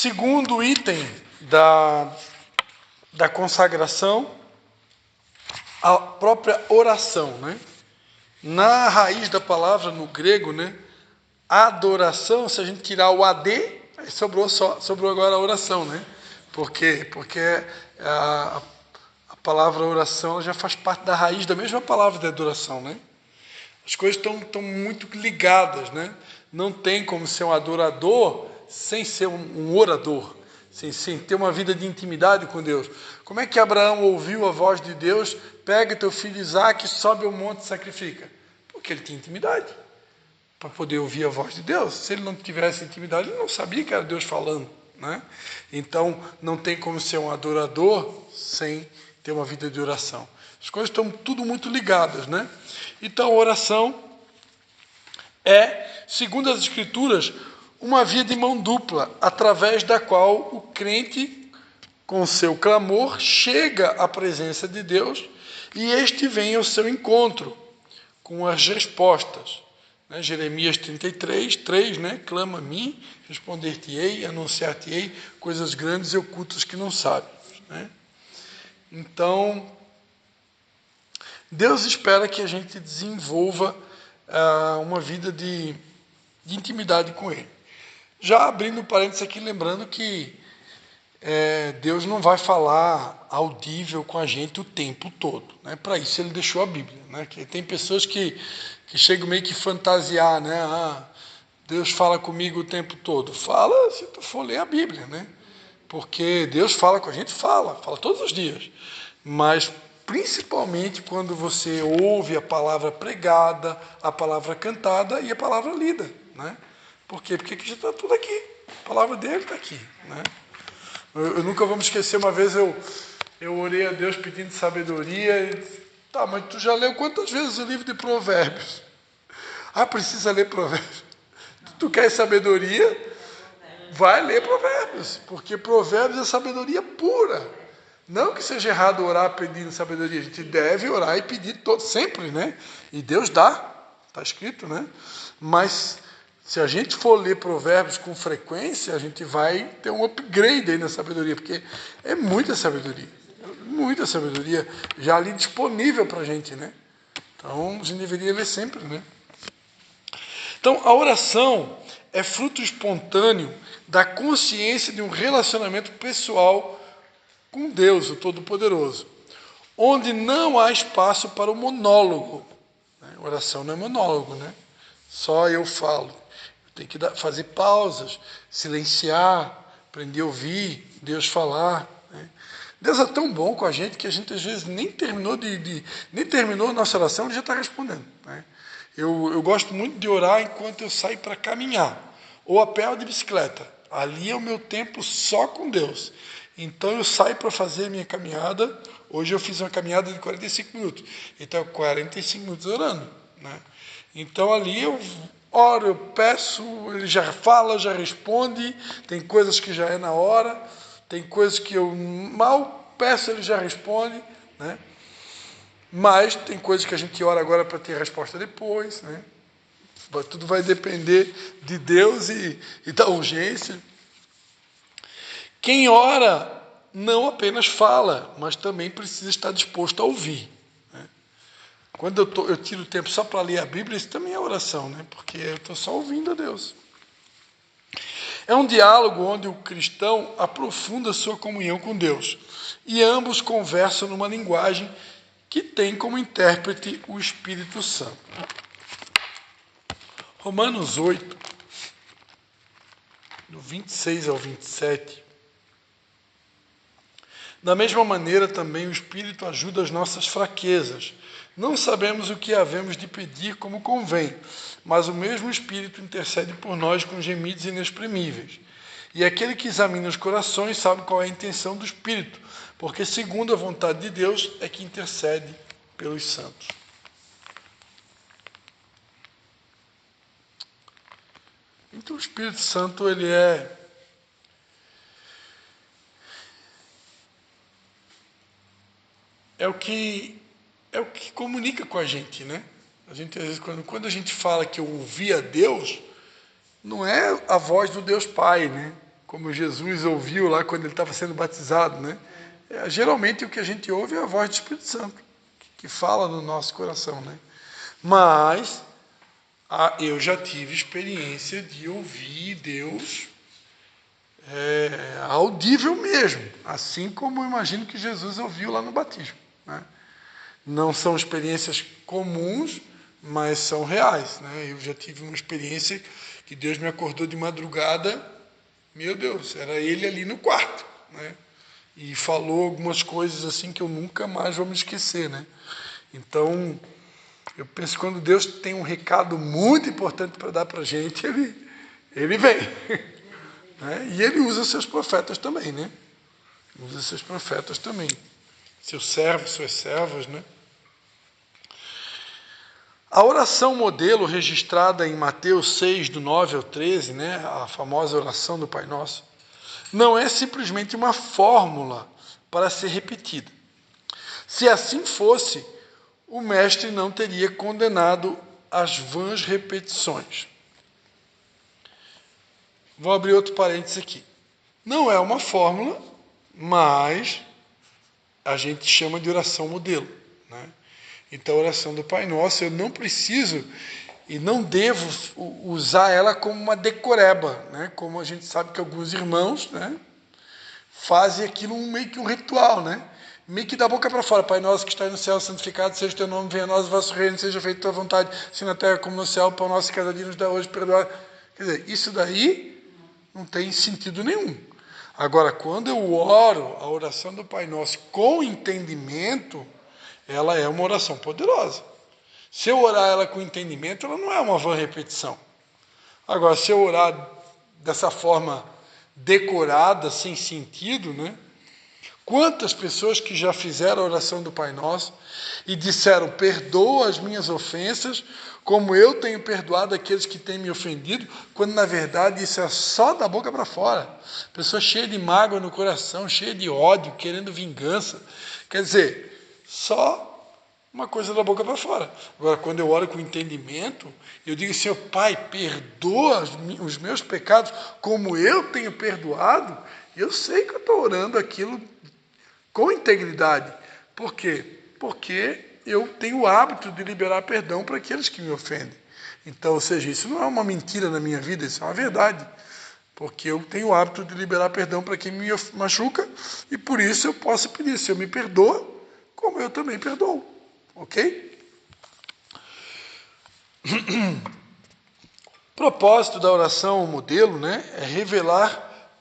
segundo item da consagração, a própria oração, né? Na raiz da palavra, no grego, né? Adoração, se a gente tirar o AD, aí sobrou agora a oração, né? Por quê? Porque a palavra oração ela já faz parte da raiz da mesma palavra de adoração, né? As coisas estão muito ligadas, né? Não tem como ser um adorador sem ser um orador, sem ter uma vida de intimidade com Deus. Como é que Abraão ouviu a voz de Deus? Pega teu filho Isaque, sobe ao monte e sacrifica. Porque ele tinha intimidade para poder ouvir a voz de Deus. Se ele não tivesse intimidade, ele não sabia que era Deus falando, né? Então, não tem como ser um adorador sem ter uma vida de oração. As coisas estão tudo muito ligadas, né? Então, a oração é, segundo as Escrituras, uma via de mão dupla, através da qual o crente, com seu clamor, chega à presença de Deus e este vem ao seu encontro com as respostas. Né? Jeremias 33, 3, né? Clama a mim, responder-te-ei, anunciar-te-ei coisas grandes e ocultas que não sabes. Né? Então, Deus espera que a gente desenvolva uma vida de intimidade com Ele. Já abrindo parênteses aqui, lembrando que Deus não vai falar audível com a gente o tempo todo. Né? Para isso Ele deixou a Bíblia. Né? Que tem pessoas que chegam meio que fantasiar, né? Deus fala comigo o tempo todo. Fala se tu for ler a Bíblia, né? Porque Deus fala com a gente, fala todos os dias. Mas principalmente quando você ouve a palavra pregada, a palavra cantada e a palavra lida, né? Por quê? Porque já está tudo aqui. A palavra dele está aqui, né? Eu nunca vou me esquecer, uma vez eu orei a Deus pedindo sabedoria e disse, tá, mas tu já leu quantas vezes o livro de Provérbios? Precisa ler Provérbios. Tu quer sabedoria? Vai ler Provérbios, porque Provérbios é sabedoria pura. Não que seja errado orar pedindo sabedoria, a gente deve orar e pedir sempre, né? E Deus dá, está escrito, né? Mas se a gente for ler Provérbios com frequência, a gente vai ter um upgrade aí na sabedoria, porque é muita sabedoria já ali disponível para a gente, né? Então, a gente deveria ler sempre, né? Então, a oração é fruto espontâneo da consciência de um relacionamento pessoal com Deus, o Todo-Poderoso, onde não há espaço para o monólogo. Oração não é monólogo, né? Só eu falo. Tem que fazer pausas, silenciar, aprender a ouvir Deus falar. Né? Deus é tão bom com a gente que a gente às vezes nem terminou a nossa oração, ele já está respondendo. Né? Eu gosto muito de orar enquanto eu saio para caminhar, ou a pé ou de bicicleta. Ali é o meu tempo só com Deus. Então eu saio para fazer a minha caminhada. Hoje eu fiz uma caminhada de 45 minutos. Então 45 minutos orando. Né? Então ali eu oro, eu peço, ele já fala, já responde. Tem coisas que já é na hora. Tem coisas que eu mal peço, ele já responde. Né? Mas tem coisas que a gente ora agora para ter resposta depois. Né? Tudo vai depender de Deus e da urgência. Quem ora não apenas fala, mas também precisa estar disposto a ouvir. Né? Quando eu tiro tempo só para ler a Bíblia, isso também é oração, né? Porque eu estou só ouvindo a Deus. É um diálogo onde o cristão aprofunda sua comunhão com Deus e ambos conversam numa linguagem que tem como intérprete o Espírito Santo. Romanos 8, do 26 ao 27. Da mesma maneira, também o Espírito ajuda as nossas fraquezas. Não sabemos o que havemos de pedir como convém, mas o mesmo Espírito intercede por nós com gemidos inexprimíveis. E aquele que examina os corações sabe qual é a intenção do Espírito, porque segundo a vontade de Deus é que intercede pelos santos. Então o Espírito Santo, ele é o que comunica com a gente, né? A gente, às vezes, quando a gente fala que eu ouvi a Deus, não é a voz do Deus Pai, né? como Jesus ouviu lá quando ele estava sendo batizado, né? Geralmente o que a gente ouve é a voz do Espírito Santo, que fala no nosso coração, né? Mas eu já tive experiência de ouvir Deus audível mesmo, assim como eu imagino que Jesus ouviu lá no batismo, né? Não são experiências comuns, mas são reais, né? Eu já tive uma experiência que Deus me acordou de madrugada, meu Deus, era Ele ali no quarto, né? E falou algumas coisas assim que eu nunca mais vou me esquecer, né? Então, eu penso que quando Deus tem um recado muito importante para dar para a gente, Ele vem. Né? E Ele usa seus profetas também, né? Usa seus profetas também. Seus servos, suas servas, né? A oração modelo registrada em Mateus 6, do 9 ao 13, né? A famosa oração do Pai Nosso, não é simplesmente uma fórmula para ser repetida. Se assim fosse, o mestre não teria condenado as vãs repetições. Vou abrir outro parênteses aqui. Não é uma fórmula, mas a gente chama de oração modelo, né? Então, a oração do Pai Nosso, eu não preciso e não devo usar ela como uma decoreba, né? Como a gente sabe que alguns irmãos, né, fazem aquilo meio que um ritual, né? Meio que da boca para fora. Pai nosso que está no céu, santificado seja o teu nome, venha a nós o vosso reino, seja feita a tua vontade, assim na terra como no céu, pão nosso cada dia nos dá hoje, perdoar. Quer dizer, isso daí não tem sentido nenhum. Agora, quando eu oro a oração do Pai Nosso com entendimento, ela é uma oração poderosa. Se eu orar ela com entendimento, ela não é uma vã repetição. Agora, se eu orar dessa forma decorada, sem sentido, né? Quantas pessoas que já fizeram a oração do Pai Nosso e disseram, perdoa as minhas ofensas, como eu tenho perdoado aqueles que têm me ofendido, quando na verdade isso é só da boca para fora. Pessoa cheia de mágoa no coração, cheia de ódio, querendo vingança. Quer dizer, só uma coisa da boca para fora. Agora, quando eu oro com entendimento, eu digo, Senhor, Pai, perdoa os meus pecados como eu tenho perdoado, eu sei que eu estou orando aquilo com integridade. Por quê? Porque eu tenho o hábito de liberar perdão para aqueles que me ofendem. Então, ou seja, isso não é uma mentira na minha vida, isso é uma verdade. Porque eu tenho o hábito de liberar perdão para quem me machuca, e por isso eu posso pedir, Senhor, me perdoa, como eu também perdoo. Ok? O propósito da oração modelo, né, é revelar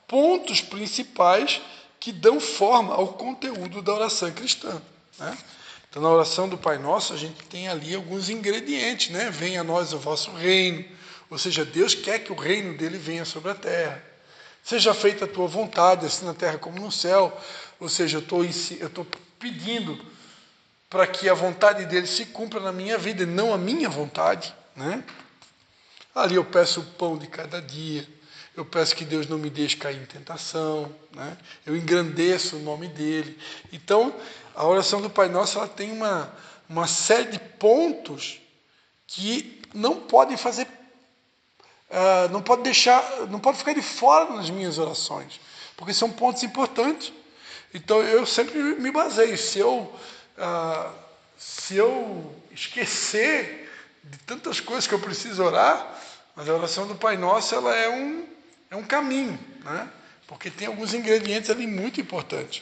pontos principais que dão forma ao conteúdo da oração cristã, né? Então, na oração do Pai Nosso, a gente tem ali alguns ingredientes, né? Venha a nós o vosso reino, ou seja, Deus quer que o reino dele venha sobre a terra. Seja feita a tua vontade, assim na terra como no céu, ou seja, eu estou pedindo para que a vontade dele se cumpra na minha vida e não a minha vontade, né? Ali eu peço o pão de cada dia, eu peço que Deus não me deixe cair em tentação, né? Eu engrandeço o nome dele. Então, a oração do Pai Nosso, ela tem uma série de pontos que não podem fazer, não pode ficar de fora nas minhas orações, porque são pontos importantes. Então, eu sempre me baseio, se eu esquecer de tantas coisas que eu preciso orar, mas a oração do Pai Nosso, ela é um caminho, né? Porque tem alguns ingredientes ali muito importantes.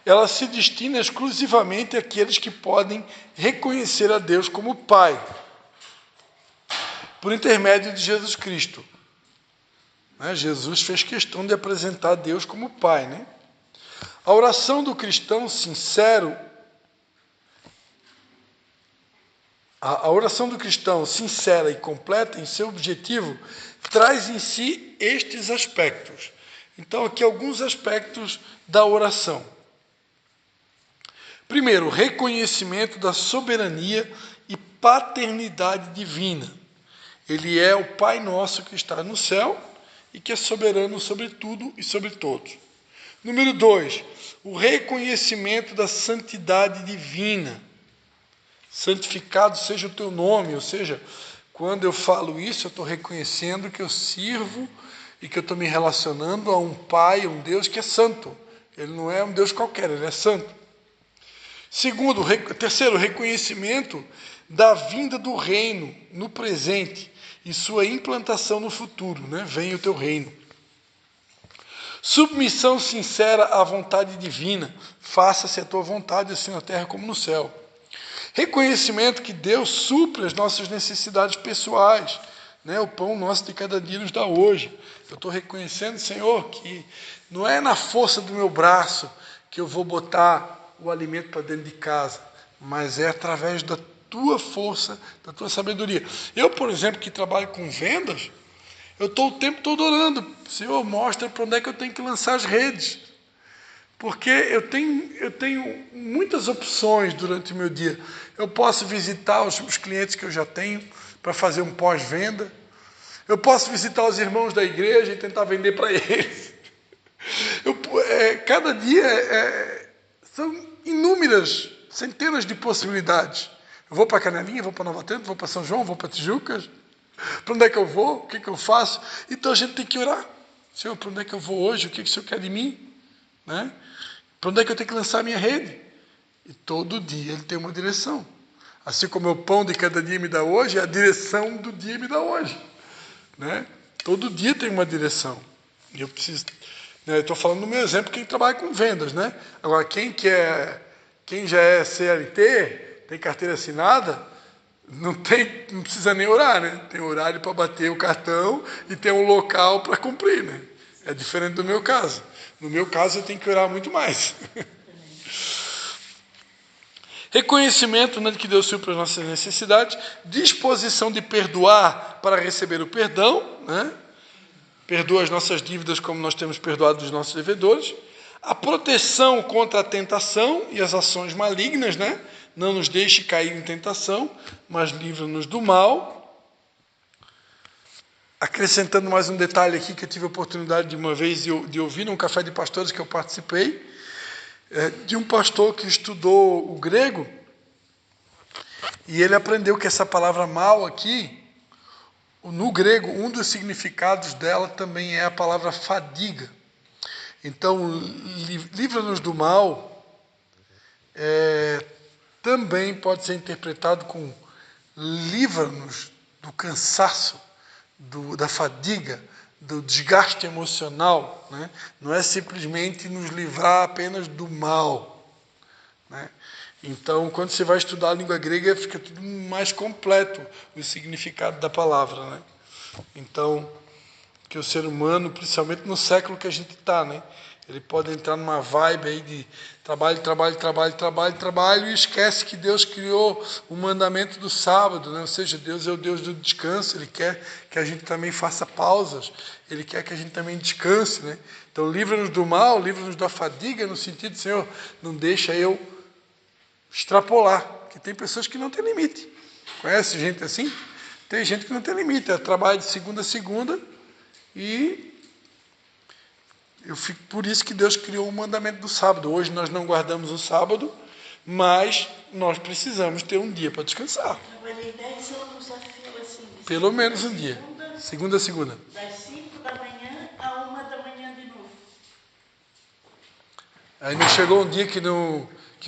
Ela se destina exclusivamente àqueles que podem reconhecer a Deus como Pai, por intermédio de Jesus Cristo. Né? Jesus fez questão de apresentar Deus como Pai, né? A oração do cristão sincero, a oração do cristão sincera e completa em seu objetivo, traz em si estes aspectos. Então, aqui alguns aspectos da oração. Primeiro, reconhecimento da soberania e paternidade divina. Ele é o Pai nosso que está no céu e que é soberano sobre tudo e sobre todos. Número 2, o reconhecimento da santidade divina. Santificado seja o teu nome, ou seja, quando eu falo isso, eu estou reconhecendo que eu sirvo e que eu estou me relacionando a um Pai, um Deus que é santo. Ele não é um Deus qualquer, ele é santo. Terceiro, reconhecimento da vinda do reino no presente e sua implantação no futuro, né? Venha o teu reino. Submissão sincera à vontade divina. Faça-se a tua vontade, assim na terra como no céu. Reconhecimento que Deus supre as nossas necessidades pessoais, né? O pão nosso de cada dia nos dá hoje. Eu estou reconhecendo, Senhor, que não é na força do meu braço que eu vou botar o alimento para dentro de casa, mas é através da tua força, da tua sabedoria. Eu, por exemplo, que trabalho com vendas, eu estou o tempo todo orando. Senhor, mostra para onde é que eu tenho que lançar as redes. Porque eu tenho muitas opções durante o meu dia. Eu posso visitar os clientes que eu já tenho para fazer um pós-venda. Eu posso visitar os irmãos da igreja e tentar vender para eles. Cada dia são inúmeras, centenas de possibilidades. Eu vou para Canelinha, vou para Nova Trento, vou para São João, vou para Tijucas. Para onde é que eu vou? O que eu faço? Então a gente tem que orar. Senhor, para onde é que eu vou hoje? O que o Senhor quer de mim? Né? Para onde é que eu tenho que lançar a minha rede? E todo dia ele tem uma direção. Assim como o pão de cada dia me dá hoje, a direção do dia me dá hoje. Né? Todo dia tem uma direção. E eu preciso... Eu estou falando no meu exemplo, quem trabalha com vendas. Né? Agora, quem já é CLT, tem carteira assinada, não precisa nem orar, né? Tem horário para bater o cartão e tem um local para cumprir, né? É diferente do meu caso. No meu caso, eu tenho que orar muito mais. Reconhecimento, né, de que Deus supre as nossas necessidades, disposição de perdoar para receber o perdão, né? Perdoa as nossas dívidas como nós temos perdoado os nossos devedores, a proteção contra a tentação e as ações malignas, né? Não nos deixe cair em tentação, mas livra-nos do mal. Acrescentando mais um detalhe aqui, que eu tive a oportunidade de uma vez de ouvir num café de pastores que eu participei, de um pastor que estudou o grego, e ele aprendeu que essa palavra mal aqui, no grego, um dos significados dela também é a palavra fadiga. Então, livra-nos do mal, também pode ser interpretado com livra-nos do cansaço, da fadiga, do desgaste emocional. Né? Não é simplesmente nos livrar apenas do mal. Né? Então, quando você vai estudar a língua grega, fica tudo mais completo, o significado da palavra. Né? Então, que o ser humano, principalmente no século que a gente está, né? Ele pode entrar numa vibe aí de trabalho e esquece que Deus criou o mandamento do sábado, né? Ou seja, Deus é o Deus do descanso, Ele quer que a gente também faça pausas, Ele quer que a gente também descanse, né? Então, livra-nos do mal, livra-nos da fadiga, no sentido de, Senhor, não deixa eu extrapolar, que tem pessoas que não têm limite. Conhece gente assim? Tem gente que não tem limite, trabalha de segunda a segunda e... por isso que Deus criou o mandamento do sábado. Hoje nós não guardamos o sábado, mas nós precisamos ter um dia para descansar. Trabalhei 10 anos a fio assim. Pelo menos um dia. Segunda a segunda. Das 5 da manhã a 1 da manhã de novo. Aí não chegou um dia que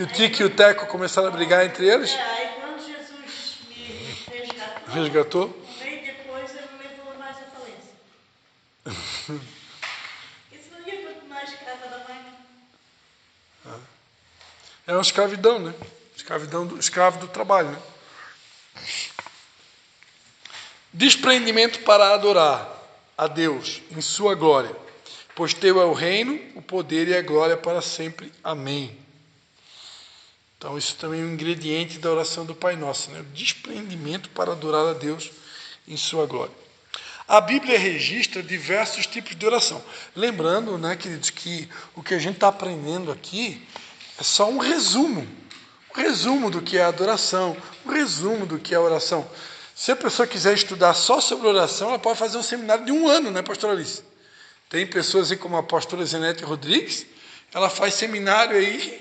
o Tico e o Teco começaram a brigar entre eles? Aí quando Jesus me Resgatou? um mês depois ele me levou mais à falência. Isso não ia continuar escrava da mãe. É uma escravidão, né? Escravo do trabalho, né? Desprendimento para adorar a Deus em sua glória. Pois teu é o reino, o poder e a glória para sempre. Amém. Então isso também é um ingrediente da oração do Pai Nosso, né? O desprendimento para adorar a Deus em sua glória. A Bíblia registra diversos tipos de oração. Lembrando, né, queridos, que o que a gente está aprendendo aqui é só um resumo do que é a adoração, um resumo do que é a oração. Se a pessoa quiser estudar só sobre oração, ela pode fazer um seminário de 1 ano, né, pastora Alice? Tem pessoas aí como a pastora Zenete Rodrigues, ela faz seminário aí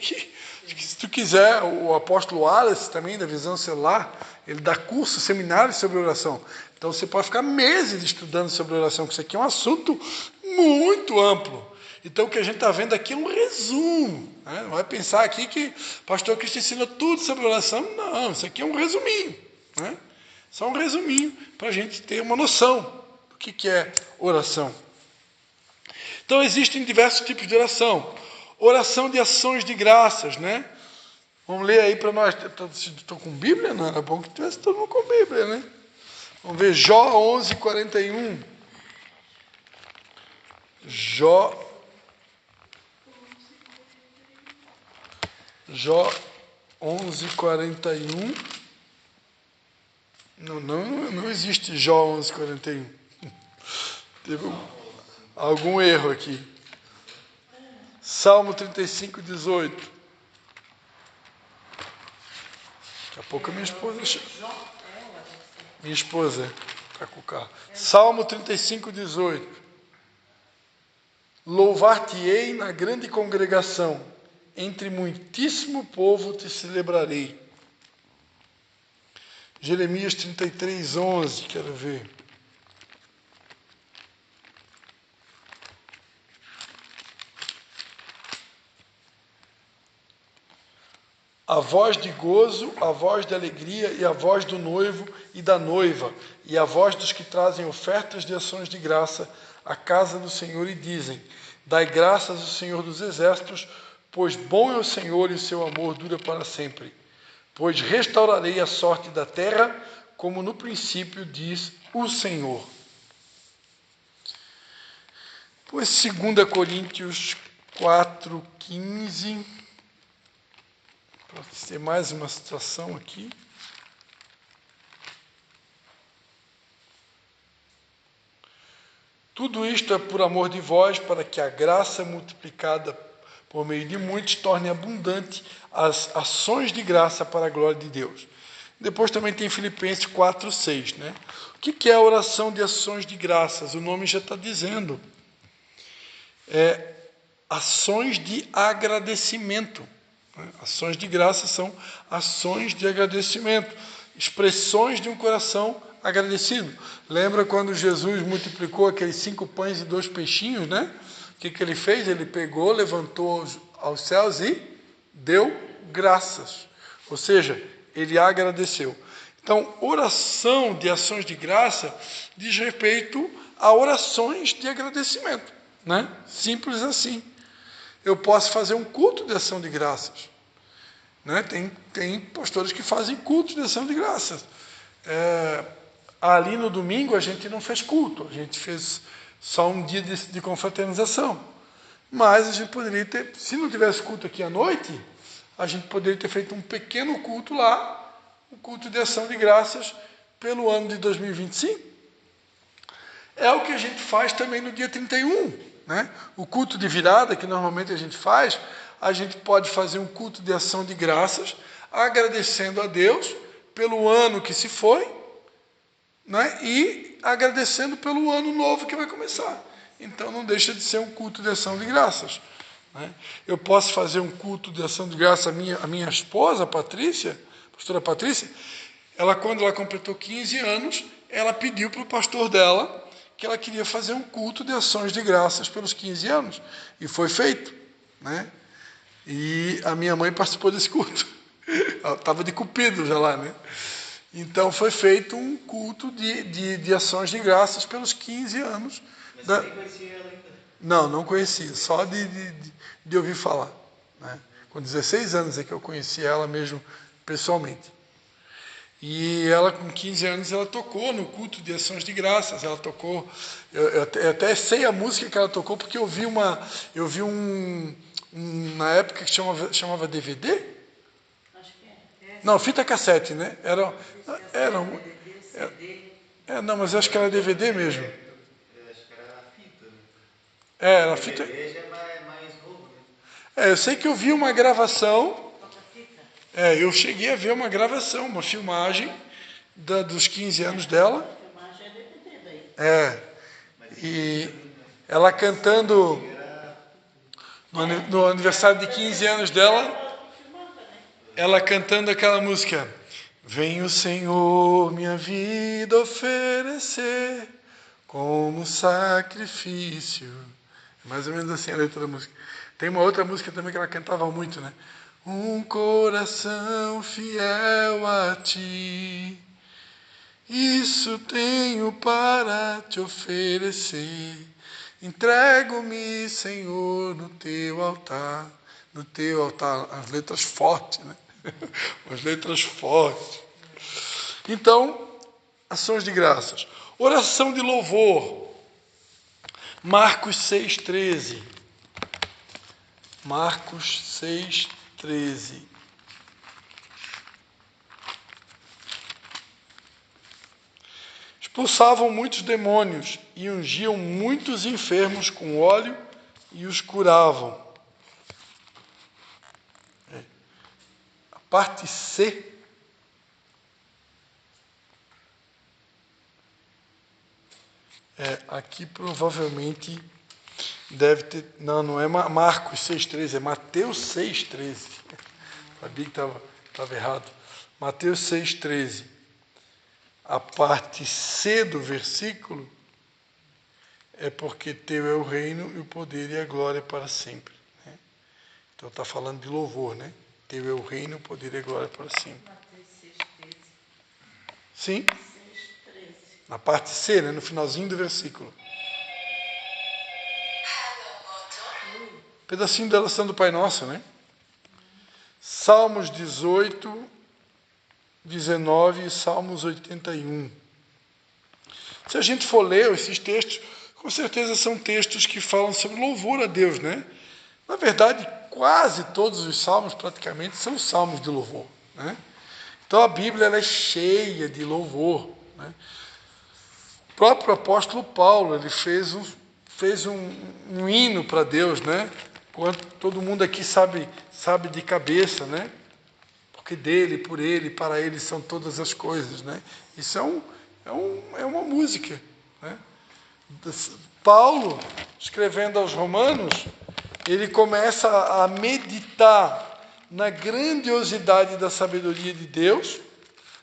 Se tu quiser, o apóstolo Wallace também, da Visão Celular, ele dá curso, seminários sobre oração. Então você pode ficar meses estudando sobre oração, porque isso aqui é um assunto muito amplo. Então o que a gente está vendo aqui é um resumo. Né? Não vai pensar aqui que o pastor Cristo ensina tudo sobre oração. Não, isso aqui é um resuminho. Né? Só um resuminho para a gente ter uma noção do que é oração. Então existem diversos tipos de oração. Oração de ações de graças, né? Vamos ler aí para nós. Estou com Bíblia? Não era bom que tivesse todo mundo com Bíblia, né? Vamos ver Jó 11:41. Jó 11:41. Não existe Jó 11:41. Teve algum erro aqui. Salmo 35:18. Daqui a pouco a minha esposa chega. Minha esposa está com o carro. Salmo 35:18. Louvar-te-ei na grande congregação, entre muitíssimo povo te celebrarei. Jeremias 33:11, quero ver. A voz de gozo, a voz de alegria e a voz do noivo e da noiva, e a voz dos que trazem ofertas de ações de graça à casa do Senhor e dizem: dai graças ao Senhor dos exércitos, pois bom é o Senhor e o seu amor dura para sempre. Pois restaurarei a sorte da terra, como no princípio diz o Senhor. Pois 2 Coríntios 4:15... Para ter mais uma situação aqui. Tudo isto é por amor de vós, para que a graça multiplicada por meio de muitos torne abundante as ações de graça para a glória de Deus. Depois também tem Filipenses 4:6, né? O que é a oração de ações de graças? O nome já está dizendo. É ações de agradecimento. Ações de graça são ações de agradecimento, expressões de um coração agradecido. Lembra quando Jesus multiplicou aqueles 5 pães e 2 peixinhos, né? O que ele fez? Ele pegou, levantou aos céus e deu graças. Ou seja, ele agradeceu. Então, oração de ações de graça diz respeito a orações de agradecimento, né? Simples assim. Eu posso fazer um culto de ação de graças. Né? Tem pastores que fazem culto de ação de graças. Ali no domingo a gente não fez culto, a gente fez só um dia de confraternização. Mas a gente poderia ter, se não tivesse culto aqui à noite, a gente poderia ter feito um pequeno culto lá, um culto de ação de graças pelo ano de 2025. É o que a gente faz também no dia 31. Né? O culto de virada, que normalmente a gente faz, a gente pode fazer um culto de ação de graças, agradecendo a Deus pelo ano que se foi, né? E agradecendo pelo ano novo que vai começar. Então não deixa de ser um culto de ação de graças. Né? Eu posso fazer um culto de ação de graças a minha esposa, a Patrícia, a pastora Patrícia, quando ela completou 15 anos, ela pediu para o pastor dela que ela queria fazer um culto de ações de graças pelos 15 anos. E foi feito. Né? E a minha mãe participou desse culto. Ela estava de cupido já lá. Né? Então foi feito um culto de ações de graças pelos 15 anos. Mas você nem conhecia ela ainda? Não conhecia. Só de ouvir falar. Né? Com 16 anos é que eu conheci ela mesmo pessoalmente. E ela, com 15 anos, ela tocou no culto de ações de graças. Ela tocou, eu até sei a música que ela tocou, porque eu vi na época que chamava DVD? Acho que é. Não, fita cassete, né? Não, mas eu acho que era DVD mesmo. Eu acho que era fita. Né? Era fita. DVD já é mais novo, né? Eu sei que eu vi uma gravação. Eu cheguei a ver uma gravação, uma filmagem dos 15 anos dela. A filmagem é DVD daí. E ela cantando no aniversário de 15 anos dela. ela cantando aquela música: vem o Senhor minha vida oferecer como sacrifício. Mais ou menos assim a letra da música. Tem uma outra música também que ela cantava muito, né? Um coração fiel a ti, isso tenho para te oferecer. Entrego-me, Senhor, no teu altar. No teu altar, as letras fortes, né? As letras fortes. Então, ações de graças. Oração de louvor. Marcos 6,13. Marcos 6,13. Expulsavam muitos demônios e ungiam muitos enfermos com óleo e os curavam. A parte C. Aqui provavelmente deve ter... Não é Marcos 6,13, é Mateus 6,13. Sabia que estava errado. Mateus 6,13. A parte C do versículo é porque teu é o reino e o poder e a glória para sempre. Né? Então está falando de louvor, né? Teu é o reino, o poder e a glória para sempre. Mateus 6,13. Sim? 6,13. Na parte C, né? No finalzinho do versículo. Pedacinho da oração do Pai Nosso, né? Salmos 18, 19 e Salmos 81. Se a gente for ler esses textos, com certeza são textos que falam sobre louvor a Deus, né? Na verdade, quase todos os salmos praticamente são salmos de louvor, né? Então a Bíblia ela é cheia de louvor, né? O próprio apóstolo Paulo ele fez um hino para Deus, né? Quanto todo mundo aqui sabe de cabeça, né? Porque dele, por ele, para ele são todas as coisas, né? Isso é uma música, né? Paulo, escrevendo aos Romanos, ele começa a meditar na grandiosidade da sabedoria de Deus,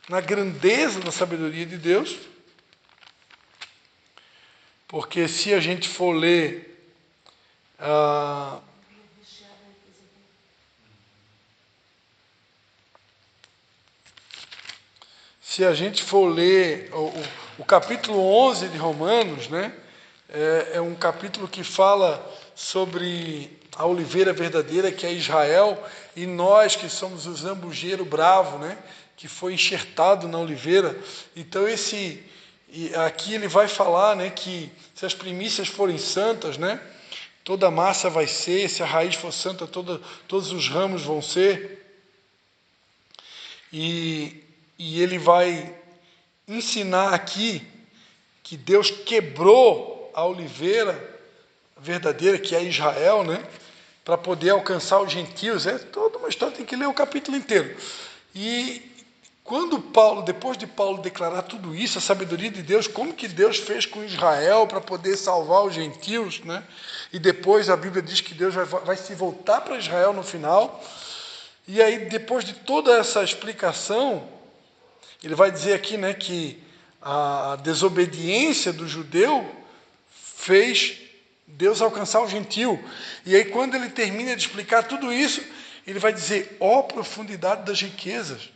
na grandeza da sabedoria de Deus, porque se a gente for ler o capítulo 11 de Romanos, né, é um capítulo que fala sobre a oliveira verdadeira, que é Israel, e nós que somos o zambujeiro bravo, né, que foi enxertado na oliveira. Então aqui ele vai falar, né, que se as primícias forem santas, né, toda a massa vai ser, se a raiz for santa, todos os ramos vão ser. E ele vai ensinar aqui que Deus quebrou a oliveira verdadeira, que é Israel, né, para poder alcançar os gentios. É toda uma história, tem que ler o capítulo inteiro. E quando depois de Paulo declarar tudo isso, a sabedoria de Deus, como que Deus fez com Israel para poder salvar os gentios, né? E depois a Bíblia diz que Deus vai se voltar para Israel no final. E aí, depois de toda essa explicação, ele vai dizer aqui, né, que a desobediência do judeu fez Deus alcançar o gentio. E aí, quando ele termina de explicar tudo isso, ele vai dizer: ó profundidade das riquezas,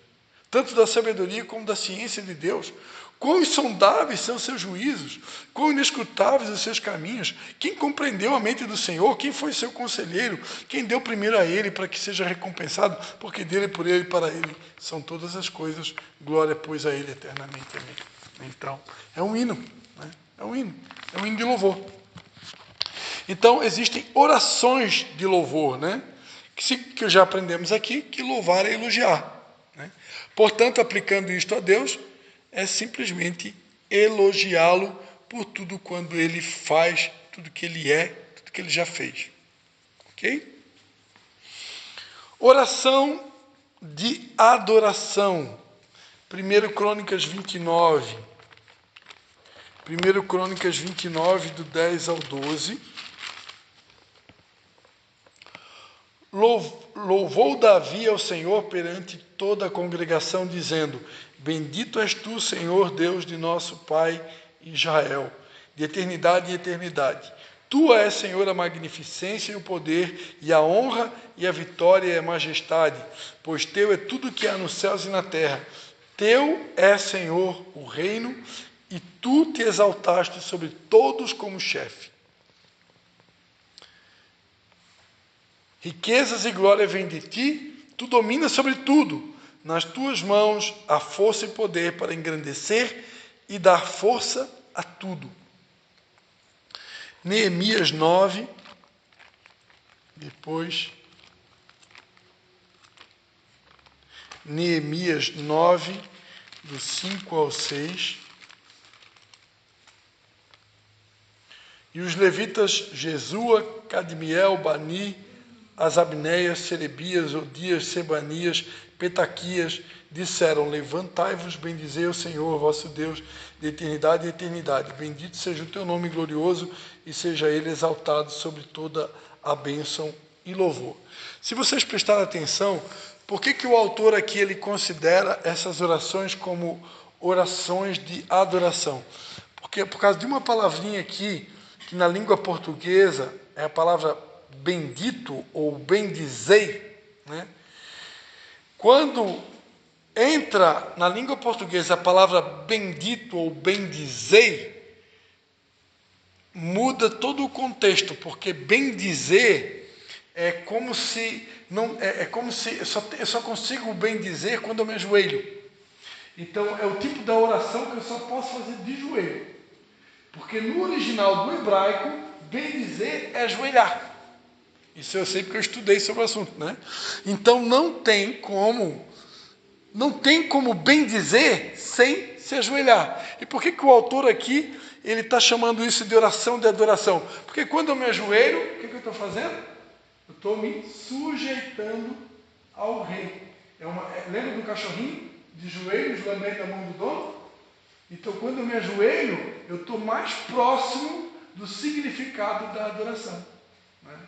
tanto da sabedoria como da ciência de Deus. Quão insondáveis são os seus juízos, quão inescrutáveis os seus caminhos. Quem compreendeu a mente do Senhor? Quem foi seu conselheiro? Quem deu primeiro a ele para que seja recompensado? Porque dele, por ele e para ele são todas as coisas. Glória, pois, a ele eternamente. Amém. Então, é um hino, né? É um hino de louvor. Então, existem orações de louvor, né? Que já aprendemos aqui, que louvar é elogiar. Né? Portanto, aplicando isto a Deus, é simplesmente elogiá-lo por tudo quando ele faz, tudo que ele é, tudo que ele já fez. Ok? Oração de adoração. 1 Crônicas 29. 1 Crônicas 29, do 10 ao 12. Louvou Davi ao Senhor perante toda a congregação, dizendo: Bendito és tu, Senhor, Deus de nosso Pai Israel, de eternidade em eternidade. Tua é, Senhor, a magnificência e o poder, e a honra e a vitória e a majestade, pois teu é tudo que há nos céus e na terra. Teu é, Senhor, o reino, e tu te exaltaste sobre todos como chefe. Riquezas e glória vêm de ti, tu dominas sobre tudo. Nas tuas mãos há força e poder para engrandecer e dar força a tudo. Neemias 9, depois, Neemias 9, do 5 ao 6. E os levitas Jesua, Cadmiel, Bani, Asabneias, Serebias, Odias, Sebanias, Petaquias, disseram: Levantai-vos, bendizei o Senhor, vosso Deus, de eternidade em eternidade. Bendito seja o teu nome glorioso, e seja ele exaltado sobre toda a bênção e louvor. Se vocês prestarem atenção, por que o autor aqui ele considera essas orações como orações de adoração? Porque por causa de uma palavrinha aqui, que na língua portuguesa é a palavra bendito ou bendizei, né? Quando entra na língua portuguesa a palavra bendito ou bendizei, muda todo o contexto, porque bendizer é como se não é como se eu só consigo bendizer quando eu me ajoelho. Então é o tipo da oração que eu só posso fazer de joelho, porque no original do hebraico bendizer é ajoelhar. Isso eu sei porque eu estudei sobre o assunto, né? Então não tem como bem dizer sem se ajoelhar. E por que o autor aqui ele está chamando isso de oração de adoração? Porque quando eu me ajoelho, o que eu estou fazendo? Eu estou me sujeitando ao rei. Lembra do cachorrinho de joelhos lambendo a mão do dono? Então quando eu me ajoelho, eu estou mais próximo do significado da adoração, né?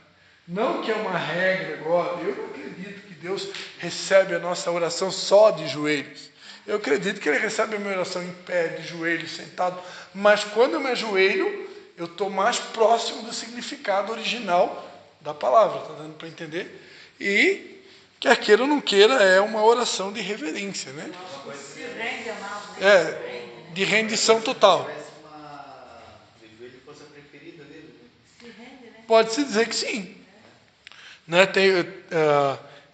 Não que é uma regra agora, eu não acredito que Deus recebe a nossa oração só de joelhos. Eu acredito que Ele recebe a minha oração em pé, de joelhos, sentado. Mas quando eu me ajoelho, eu estou mais próximo do significado original da palavra. Está dando para entender? E, quer queira ou não queira, é uma oração de reverência, né? Se rende a nós, né? De rendição total. Parece uma. De joelho fosse a preferida dele, né? Se rende, né? Pode-se dizer que sim. Né,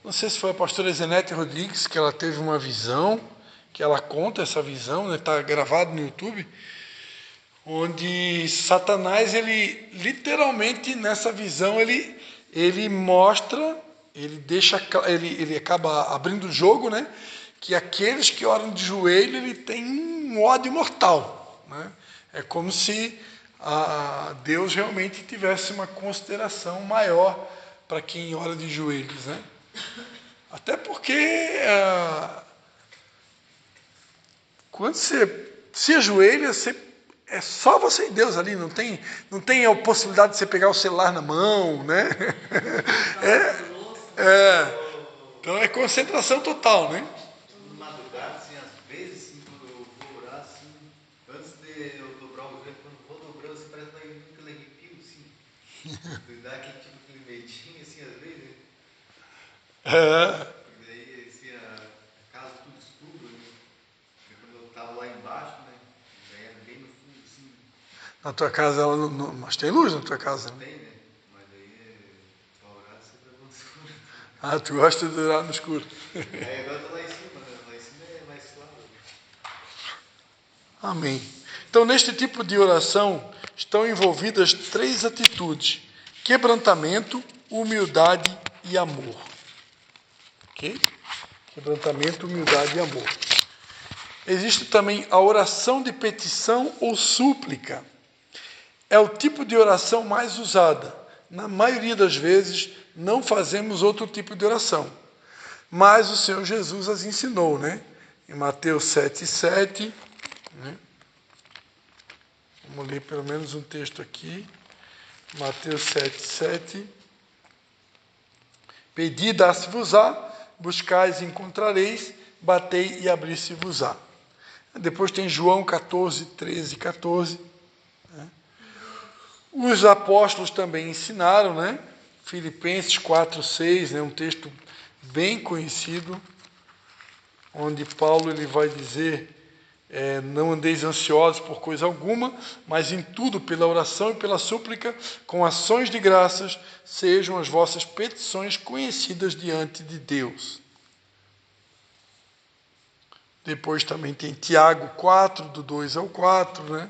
não sei se foi a pastora Zenete Rodrigues que ela teve uma visão, que ela conta essa visão, está gravado no YouTube, onde Satanás, ele literalmente nessa visão, ele mostra, ele acaba abrindo o jogo, né, que aqueles que oram de joelho, ele tem um ódio mortal, né? É como se Deus realmente tivesse uma consideração maior para quem ora de joelhos, né? Até porque quando você se ajoelha, é só você e Deus ali, não tem a possibilidade de você pegar o celular na mão, né? Então é concentração total, né? De madrugada, assim, às vezes, assim, quando eu vou orar, assim, antes de eu dobrar o joelho, quando eu vou dobrando, assim, parece que vai vir aquele arrepio, assim. Dá aquele tipo, aquele medinho, assim, às vezes, né? Porque daí, assim, a casa tudo escuro, né? E quando eu tava lá embaixo, né? Daí era bem no fundo, assim, Na tua casa, mas tem luz na tua casa, né? tem, né? Mas daí, pra orar, sempre é no escuro. Tu gosta de orar no escuro. Aí agora eu tô lá em cima, né? Lá em cima é mais claro. Amém. Então, neste tipo de oração, estão envolvidas 3 atitudes: quebrantamento, humildade e amor. Ok? Quebrantamento, humildade e amor. Existe também a oração de petição ou súplica. É o tipo de oração mais usada. Na maioria das vezes, não fazemos outro tipo de oração. Mas o Senhor Jesus as ensinou, né? Em Mateus 7,7, né? Vamos ler pelo menos um texto aqui. Mateus 7,7. Pedi, dá-se-vos-á, buscais e encontrareis, batei e abri-se-vos-á. Depois tem João 14, 13 e 14. Né? Os apóstolos também ensinaram, né? Filipenses 4, 6, né? Um texto bem conhecido, onde Paulo ele vai dizer, não andeis ansiosos por coisa alguma, mas em tudo, pela oração e pela súplica, com ações de graças, sejam as vossas petições conhecidas diante de Deus. Depois também tem Tiago 4, do 2 ao 4, né?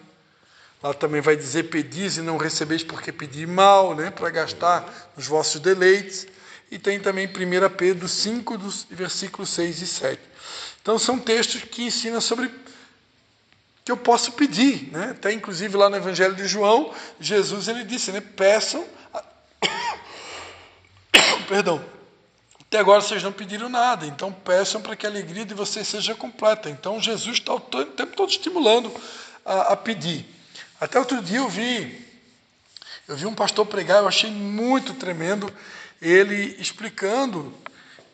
Lá também vai dizer, pedis e não recebeis porque pedi mal, né? Para gastar nos vossos deleites. E tem também 1 Pedro 5, versículos 6 e 7. Então são textos que ensinam sobre que eu posso pedir, né? Até inclusive lá no Evangelho de João, Jesus ele disse, né? Peçam, perdão, até agora vocês não pediram nada, então peçam para que a alegria de vocês seja completa. Então Jesus está o tempo todo estimulando a pedir. Até outro dia eu vi um pastor pregar, eu achei muito tremendo, ele explicando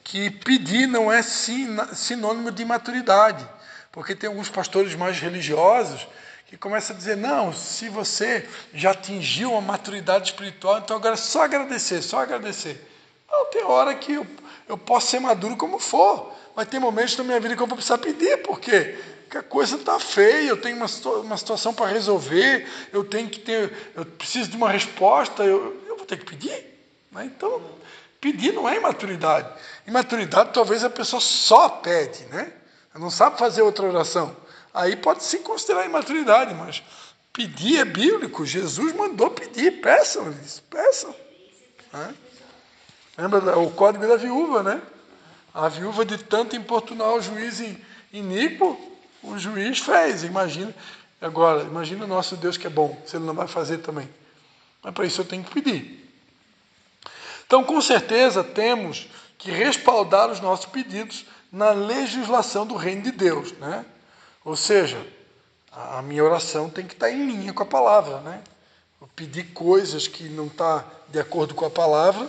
que pedir não é sinônimo de maturidade, porque tem alguns pastores mais religiosos que começam a dizer, não, se você já atingiu a maturidade espiritual, então agora é só agradecer, só agradecer. Não, tem hora que eu posso ser maduro como for, mas tem momentos na minha vida que eu vou precisar pedir, porque a coisa está feia, eu tenho uma situação para resolver, eu preciso de uma resposta, eu vou ter que pedir. Né? Então, pedir não é imaturidade. Imaturidade, talvez a pessoa só pede, né? Não sabe fazer outra oração. Aí pode se considerar imaturidade, mas pedir é bíblico. Jesus mandou pedir, peçam, eles peçam. Né? Lembra o código da viúva, né? A viúva de tanto importunar o juiz iníquo, o juiz fez. Imagina o nosso Deus que é bom, se ele não vai fazer também. Mas para isso eu tenho que pedir. Então, com certeza, temos que respaldar os nossos pedidos na legislação do reino de Deus, né? Ou seja, a minha oração tem que estar em linha com a palavra, né? Eu pedir coisas que não estão de acordo com a palavra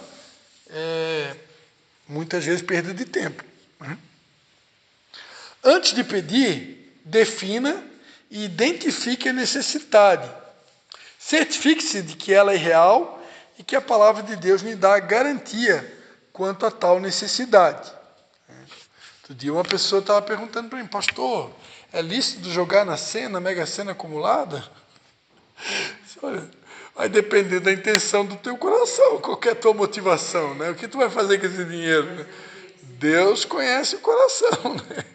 muitas vezes perda de tempo. Né? Antes de pedir, defina e identifique a necessidade. Certifique-se de que ela é real e que a palavra de Deus lhe dá garantia quanto a tal necessidade. Outro dia uma pessoa estava perguntando para mim, pastor, é lícito jogar na Mega Sena acumulada? Olha, vai depender da intenção do teu coração, qual é a tua motivação, né? O que tu vai fazer com esse dinheiro? Né? Deus conhece o coração, né?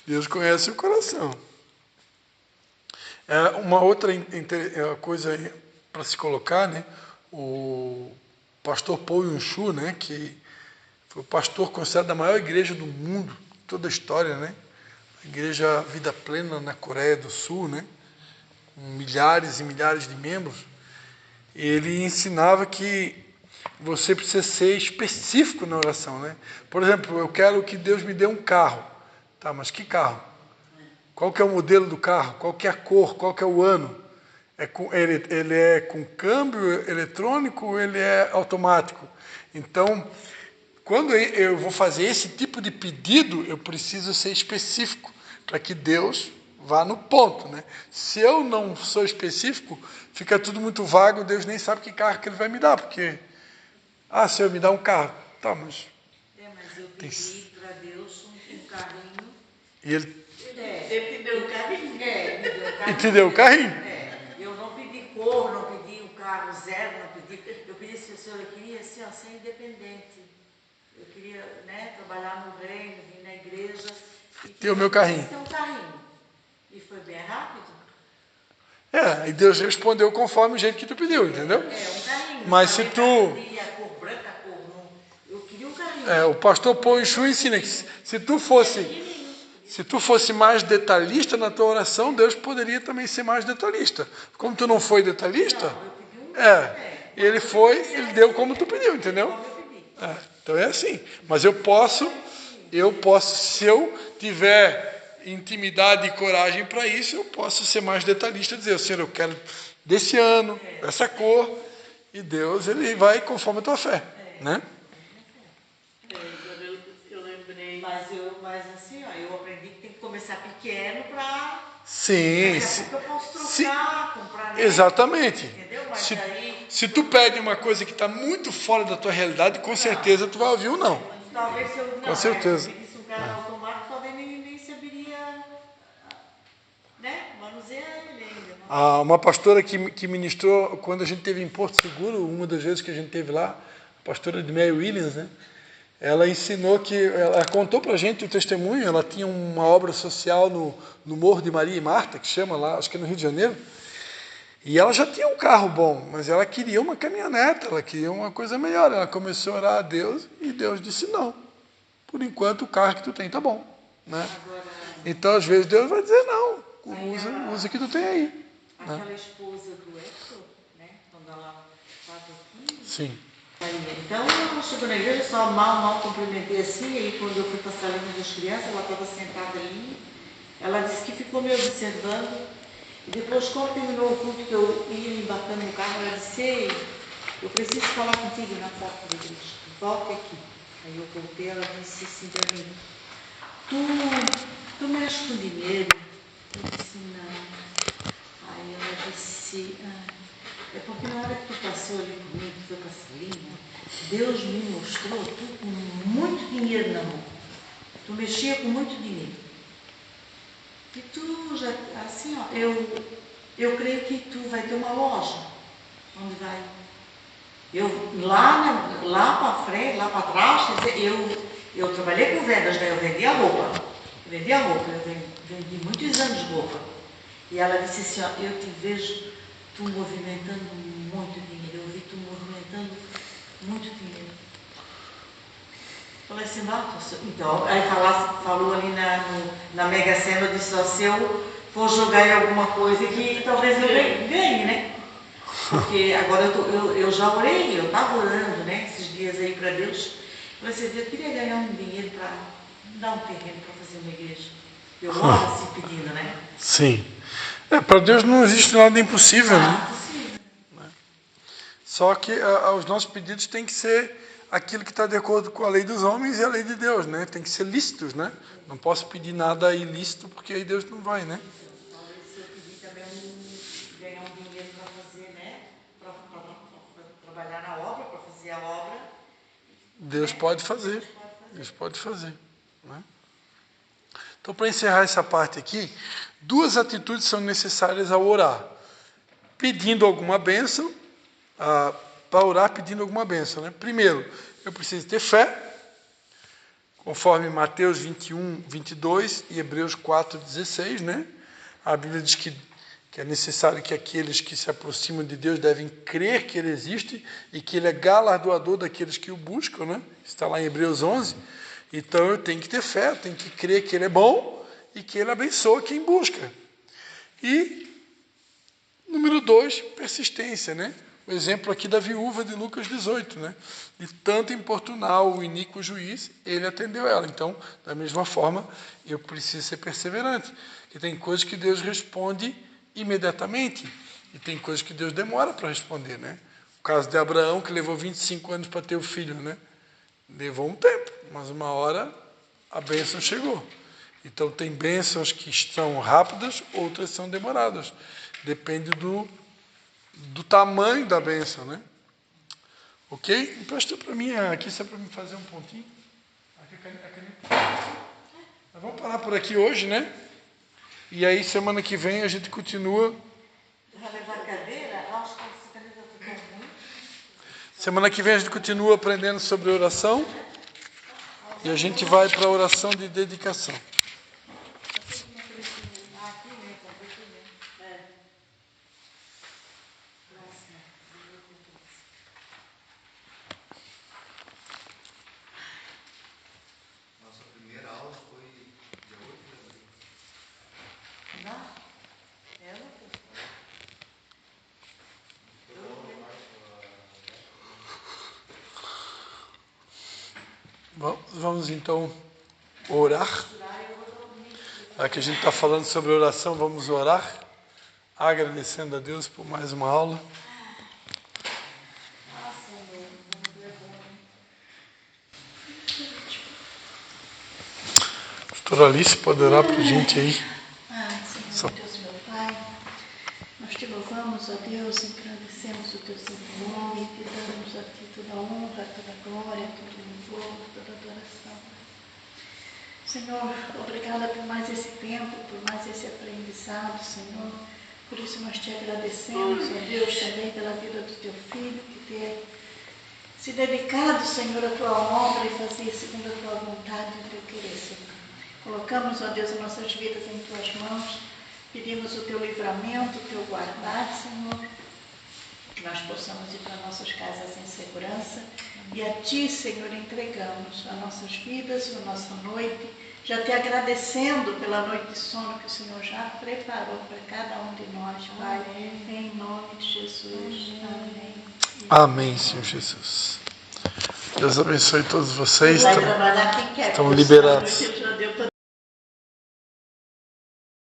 Deus conhece o coração. Uma outra coisa para se colocar, né? O pastor Paul Yun-Shu, né? Que foi o pastor considerado a maior igreja do mundo, toda a história, né? A igreja Vida Plena na Coreia do Sul, né? Com milhares e milhares de membros. Ele ensinava que você precisa ser específico na oração, né? Por exemplo, eu quero que Deus me dê um carro. Tá, mas que carro? Qual que é o modelo do carro? Qual que é a cor? Qual que é o ano? Ele é com câmbio eletrônico ou ele é automático? Então, quando eu vou fazer esse tipo de pedido, eu preciso ser específico para que Deus vá no ponto, né? Se eu não sou específico, fica tudo muito vago, Deus nem sabe que carro que ele vai me dar, porque Senhor, me dá um carro. Tá, mas eu pedi para Deus um carrinho. E ele Ele me deu um carrinho. Me deu um carrinho. E te deu o carrinho? Eu não pedi cor, não pedi um carro zero, eu pedi, Senhor, eu queria assim, ser independente. Eu queria, né, trabalhar no reino, vir na igreja. Ter o meu carrinho. Ter um carrinho. E foi bem rápido. E Deus respondeu conforme o jeito que tu pediu, entendeu? Um carrinho. Mas se tu... Eu queria a cor branca, a cor não. Eu queria um carrinho. O pastor Paul Yun-Shu ensina que se tu fosse mais detalhista na tua oração, Deus poderia também ser mais detalhista. Como tu não foi detalhista, ele deu como tu pediu, entendeu? Então é assim. Mas eu posso, se eu tiver intimidade e coragem para isso, eu posso ser mais detalhista e dizer, Senhor, eu quero desse ano, dessa cor, e Deus, ele vai conforme a tua fé, né? Mas assim, ó, eu aprendi que tem que começar pequeno para... Sim, Daqui a pouco eu posso trocar, comprar, né? exatamente. Entendeu? Mas Se, aí... se tu pede uma coisa que está muito fora da tua realidade, com certeza tu vai ouvir um não. Talvez se eu... Não, Com certeza. se eu pedisse um carro automático, talvez nem saberia, né? Manusear ele ainda. Uma pastora que ministrou, quando a gente teve em Porto Seguro, uma das vezes que a gente teve lá, a pastora de Mary Williams, né? Ela ensinou ela contou pra gente o testemunho, ela tinha uma obra social no Morro de Maria e Marta, que chama lá, acho que é no Rio de Janeiro, e ela já tinha um carro bom, mas ela queria uma caminhoneta, ela queria uma coisa melhor. Ela começou a orar a Deus e Deus disse não. Por enquanto o carro que tu tem tá bom, né? Então às vezes Deus vai dizer não, usa o que tu tem aí. Aquela esposa do Hector, né? Quando ela estava aqui. Sim. Então ela chegou na igreja, só mal cumprimentei assim, e aí quando eu fui para a salinha das crianças, ela estava sentada ali, ela disse que ficou me observando, e depois quando terminou o culto que eu ia me embarcando no carro, ela disse, ei, eu preciso falar contigo na porta da igreja, volte aqui. Aí eu voltei, ela disse assim para mim, tu mexes com dinheiro? Eu disse, não. Aí ela disse, é porque na hora que tu passou ali comigo, tu foi para a salinha, Deus me mostrou tu com muito dinheiro na mão. Tu mexia com muito dinheiro. E tu já, assim, ó, eu creio que tu vai ter uma loja. Onde vai? Lá para frente, lá para trás, eu trabalhei com vendas, né? Eu vendia roupa. Eu vendi muitos anos de roupa. E ela disse assim, ó, eu te vejo tu movimentando muito dinheiro. Eu vi tu movimentando muito dinheiro. Falei assim, então, aí falou ali na Mega Sena, eu disse, ó, se eu for jogar em alguma coisa que talvez eu ganhe, né? Porque agora eu já orei, eu estava orando, né, esses dias aí para Deus. Falei assim, eu queria ganhar um dinheiro para dar um terreno para fazer uma igreja. Eu oro assim pedindo, né? Sim. Para Deus não existe nada impossível, né? Só que os nossos pedidos têm que ser aquilo que está de acordo com a lei dos homens e a lei de Deus, né? Tem que ser lícitos, né? Não posso pedir nada ilícito, porque aí Deus não vai, né? Talvez se eu pedir também ganhar um dinheiro para fazer, né? Para trabalhar na obra, para fazer a obra. Deus pode fazer. Deus pode fazer. Né? Então, para encerrar essa parte aqui, 2 atitudes são necessárias ao orar. Pedindo alguma bênção, para orar pedindo alguma bênção. Né? Primeiro, eu preciso ter fé, conforme Mateus 21, 22 e Hebreus 4, 16. Né? A Bíblia diz que é necessário que aqueles que se aproximam de Deus devem crer que Ele existe e que Ele é galardoador daqueles que o buscam. Né? Está lá em Hebreus 11. Então eu tenho que ter fé, eu tenho que crer que Ele é bom e que Ele abençoa quem busca. E, número 2, persistência, né? O exemplo aqui da viúva de Lucas 18, né? De tanto importunar o iníquo juiz, ele atendeu ela. Então, da mesma forma, eu preciso ser perseverante. Porque tem coisas que Deus responde imediatamente e tem coisas que Deus demora para responder, né? O caso de Abraão, que levou 25 anos para ter o filho, né? Levou um tempo, mas uma hora a bênção chegou. Então tem bênçãos que são rápidas, outras são demoradas. Depende do tamanho da bênção, né? Ok? Empresta para mim aqui, só para me fazer um pontinho. Aqui a caneta. Nós vamos parar por aqui hoje, né? E aí semana que vem a gente continua. Vai levar a cadeira? Acho que essa cadeira ficou ruim. Semana que vem a gente continua aprendendo sobre oração. E a gente vai para a oração de dedicação. Nossa primeira aula foi dia 8 de abril. Não? Ela? Vamos então orar. Já que a gente está falando sobre oração, vamos orar, agradecendo a Deus por mais uma aula. Doutora Alice, pode orar para a gente aí? Senhor Deus, meu Pai, nós te louvamos, ó Deus, engrandecemos o teu santo nome, te damos a ti toda a honra, toda a glória, todo o louvor, toda a adoração. Senhor, obrigada por mais esse tempo, por mais esse aprendizado, Senhor. Por isso nós te agradecemos, ó Deus, também pela vida do teu filho, que ter se dedicado, Senhor, à tua obra e fazer segundo a tua vontade e o teu querer, Senhor. Colocamos, ó Deus, as nossas vidas em tuas mãos, pedimos o teu livramento, o teu guardar, Senhor, que nós possamos ir para nossas casas em segurança e a ti, Senhor, entregamos as nossas vidas, a nossa noite, já te agradecendo pela noite de sono que o Senhor já preparou para cada um de nós, Pai, em nome de Jesus. Amém. Amém, Senhor Jesus. Deus abençoe todos vocês. Vai trabalhar quem quer. Estão liberados. Já deu para